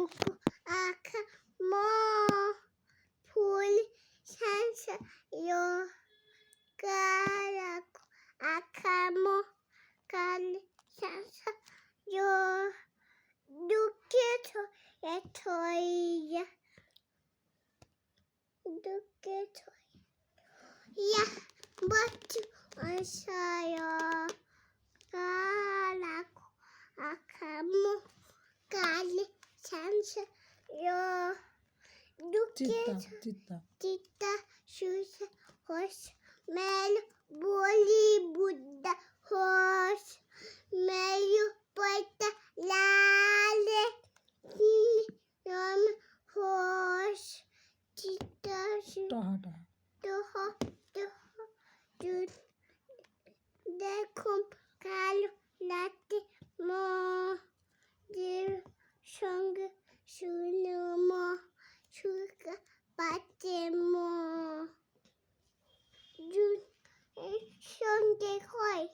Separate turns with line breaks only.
বুকু আখা মো ফুল সানসা ইয়ো কারাকু আখা মো কাল সানসা ইয়ো দুঃখেছ এথইয়া দুঃখেছ ইয়া বাচ্চু আশায়া কারাকু আখা মো কাল সানসা ইয়ো দুঃখেছ চিত্তা সুসা হোস মেল বলি বুদ্ধা হোস মেয়ু পয়তা লালে রম হোস চিত্তা
টহাটা
তোহ দেখুম কালো রাতে মোদের সঙ্গে শুনো মো সুখা পাতে মো সঙ্গে হয়